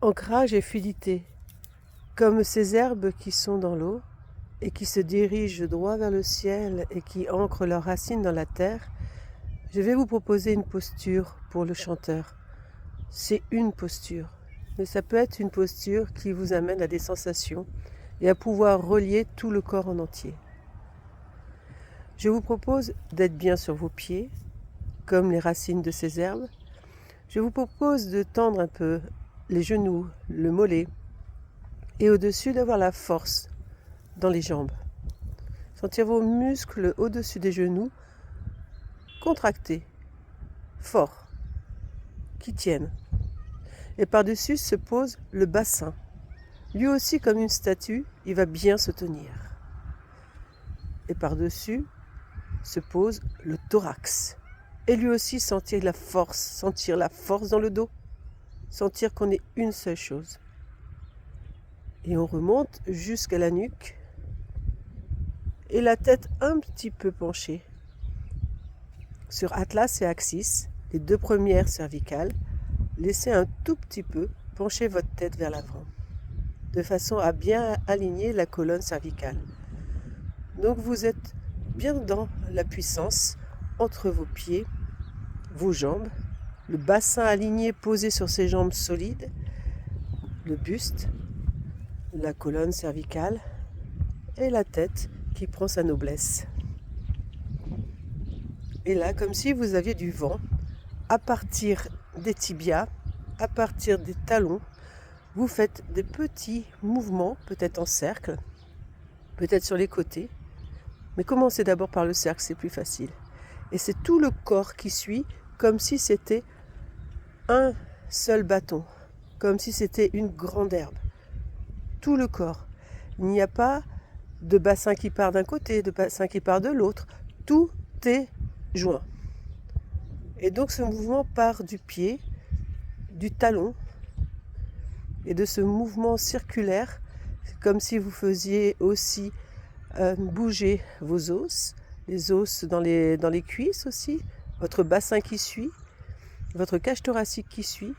Ancrage et fluidité, comme ces herbes qui sont dans l'eau et qui se dirigent droit vers le ciel et qui ancrent leurs racines dans la terre, je vais vous proposer une posture pour le chanteur. C'est une posture, mais ça peut être une posture qui vous amène à des sensations et à pouvoir relier tout le corps en entier. Je vous propose d'être bien sur vos pieds, comme les racines de ces herbes. Je vous propose de tendre un peu les genoux, le mollet, et au-dessus d'avoir la force dans les jambes. Sentir vos muscles au-dessus des genoux contractés, forts, qui tiennent. Et par-dessus se pose le bassin. Lui aussi, comme une statue, il va bien se tenir. Et par-dessus se pose le thorax. Et lui aussi sentir la force dans le dos, sentir qu'on est une seule chose. Et on remonte jusqu'à la nuque et la tête un petit peu penchée sur Atlas et Axis, les deux premières cervicales. Laissez un tout petit peu pencher votre tête vers l'avant, de façon à bien aligner la colonne cervicale. Donc vous êtes bien dans la puissance entre vos pieds, vos jambes, le bassin aligné posé sur ses jambes solides, le buste, la colonne cervicale et la tête qui prend sa noblesse. Et là, comme si vous aviez du vent, à partir des tibias, à partir des talons, vous faites des petits mouvements, peut-être en cercle, peut-être sur les côtés, mais commencez d'abord par le cercle, c'est plus facile. Et c'est tout le corps qui suit, comme si c'était un seul bâton, comme si c'était une grande herbe. Tout le corps. Il n'y a pas de bassin qui part d'un côté, de bassin qui part de l'autre. Tout est joint. Et donc ce mouvement part du pied, du talon, et de ce mouvement circulaire, c'est comme si vous faisiez aussi bouger vos os, les os dans les cuisses aussi, votre bassin qui suit, votre cage thoracique qui suit.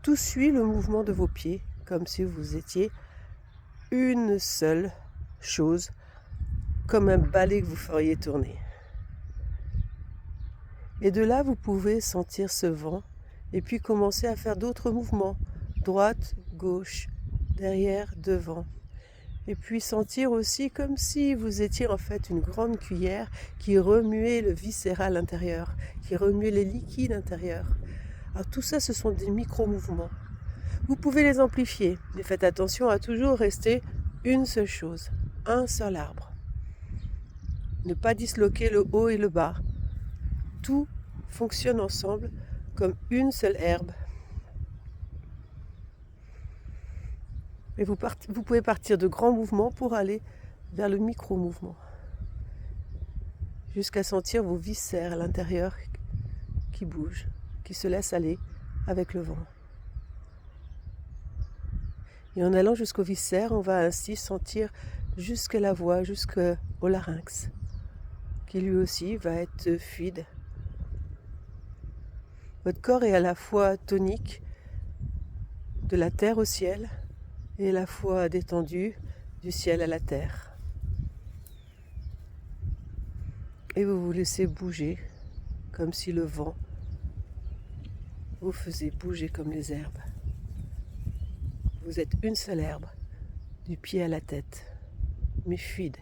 Tout suit le mouvement de vos pieds, comme si vous étiez une seule chose, comme un balai que vous feriez tourner. Et de là, vous pouvez sentir ce vent et puis commencer à faire d'autres mouvements, droite, gauche, derrière, devant. Et puis sentir aussi comme si vous étiez en fait une grande cuillère qui remuait le viscéral intérieur, qui remuait les liquides intérieurs. Alors tout ça, ce sont des micro-mouvements. Vous pouvez les amplifier, mais faites attention à toujours rester une seule chose, un seul arbre. Ne pas disloquer le haut et le bas. Tout fonctionne ensemble comme une seule herbe. Et vous pouvez partir de grands mouvements pour aller vers le micro-mouvement, jusqu'à sentir vos viscères à l'intérieur qui bougent, qui se laissent aller avec le vent. Et en allant jusqu'aux viscères, on va ainsi sentir jusqu'à la voix, jusqu'au larynx, qui lui aussi va être fluide. Votre corps est à la fois tonique, de la terre au ciel, et à la fois détendu, du ciel à la terre. Et vous vous laissez bouger, comme si le vent vous faisait bouger comme les herbes. Vous êtes une seule herbe, du pied à la tête, mais fluide.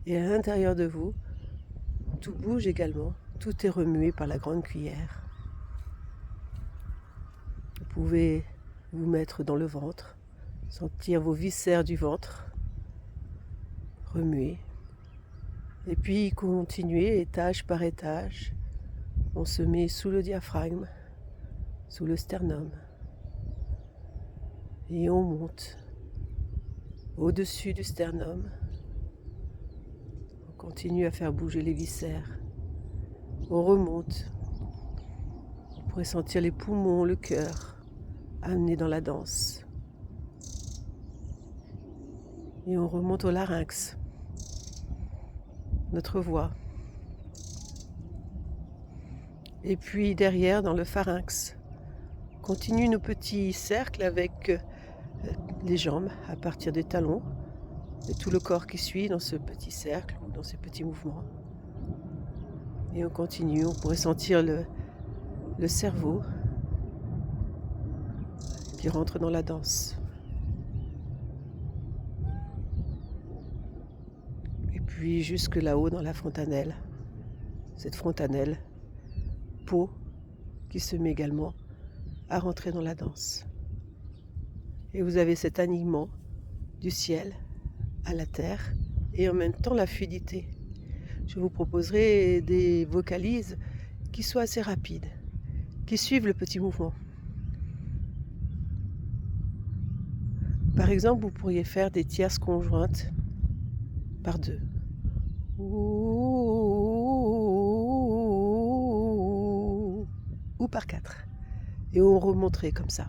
Et à l'intérieur de vous, tout bouge également, tout est remué par la grande cuillère. Vous pouvez vous mettre dans le ventre, sentir vos viscères du ventre remuer. Et puis continuer étage par étage. On se met sous le diaphragme, sous le sternum. Et on monte au-dessus du sternum. On continue à faire bouger les viscères. On remonte. Vous pourrez sentir les poumons, le cœur, amenés dans la danse. Et on remonte au larynx, notre voix. Et puis derrière, dans le pharynx, continue nos petits cercles avec les jambes à partir des talons et tout le corps qui suit dans ce petit cercle ou dans ces petits mouvements. Et on continue, on pourrait sentir le cerveau qui rentre dans la danse. Et puis jusque là-haut dans la fontanelle, cette fontanelle, peau, qui se met également à rentrer dans la danse. Et vous avez cet alignement du ciel à la terre et en même temps la fluidité. Je vous proposerai des vocalises qui soient assez rapides, qui suivent le petit mouvement. Par exemple, vous pourriez faire des tierces conjointes par deux. Ou par quatre. Et on remonterait comme ça.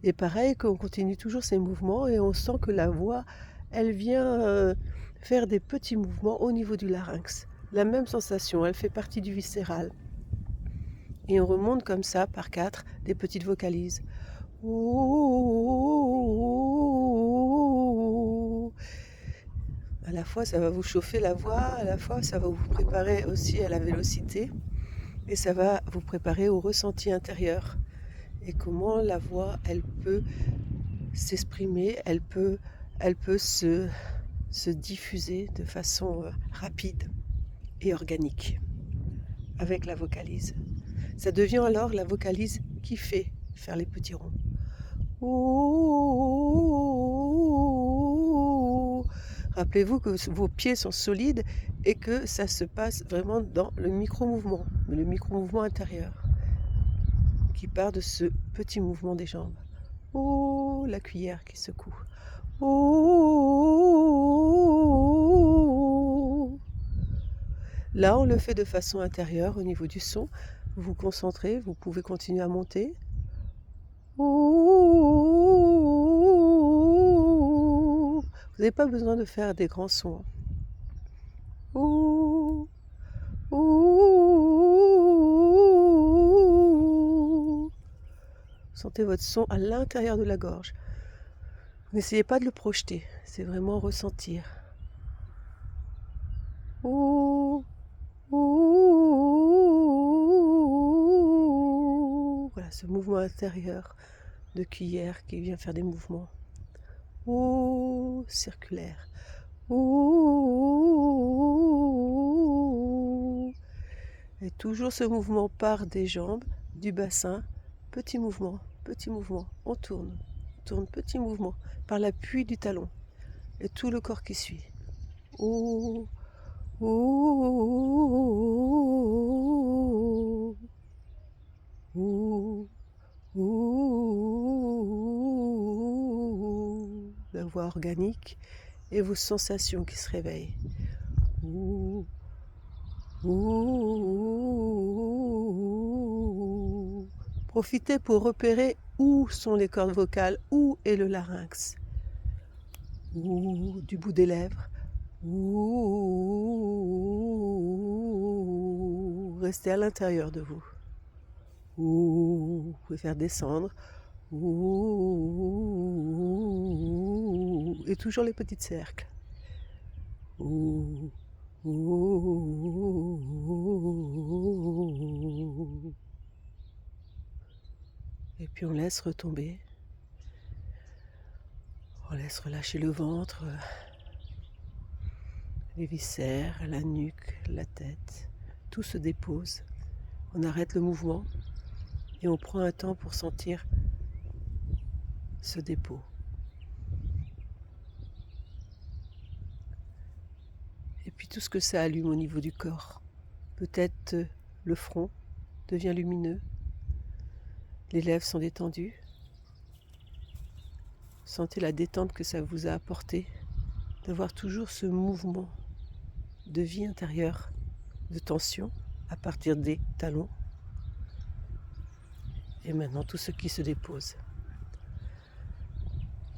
Et pareil, qu'on continue toujours ces mouvements et on sent que la voix, elle vient faire des petits mouvements au niveau du larynx. La même sensation, elle fait partie du viscéral. Et on remonte comme ça, par quatre, des petites vocalises. À la fois, ça va vous chauffer la voix, à la fois, ça va vous préparer aussi à la vélocité et ça va vous préparer au ressenti intérieur. Et comment la voix, elle peut s'exprimer, elle peut se diffuser de façon rapide et organique avec la vocalise. Ça devient alors la vocalise qui fait faire les petits ronds. Rappelez-vous que vos pieds sont solides et que ça se passe vraiment dans le micro-mouvement, le micro-mouvement intérieur qui part de ce petit mouvement des jambes. Oh, la cuillère qui secoue. Oh. Là, on le fait de façon intérieure au niveau du son. Vous vous concentrez, vous pouvez continuer à monter. Vous n'avez pas besoin de faire des grands sons. Sentez votre son à l'intérieur de la gorge. N'essayez pas de le projeter, c'est vraiment ressentir. Voilà ce mouvement intérieur de cuillère qui vient faire des mouvements. Circulaire. Et toujours ce mouvement part des jambes, du bassin, petit mouvement, on tourne, petit mouvement, par l'appui du talon, et tout le corps qui suit. La voix organique et vos sensations qui se réveillent. Profitez pour repérer où sont les cordes vocales, où est le larynx. Du bout des lèvres. Restez à l'intérieur de vous. Vous pouvez faire descendre. Et toujours les petits cercles. Et puis on laisse retomber. On laisse relâcher le ventre, les viscères, la nuque, la tête. Tout se dépose. On arrête le mouvement et on prend un temps pour sentir ce dépôt. Et puis tout ce que ça allume au niveau du corps. Peut-être le front devient lumineux. Les lèvres sont détendues. Sentez la détente que ça vous a apporté d'avoir toujours ce mouvement de vie intérieure, de tension à partir des talons. Et maintenant tout ce qui se dépose.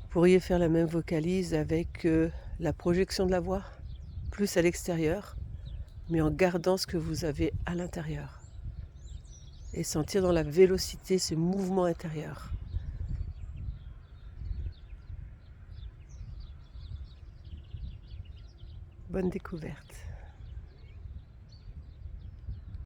Vous pourriez faire la même vocalise avec la projection de la voix, plus à l'extérieur, mais en gardant ce que vous avez à l'intérieur. Et sentir dans la vélocité ce mouvement intérieur. Bonne découverte.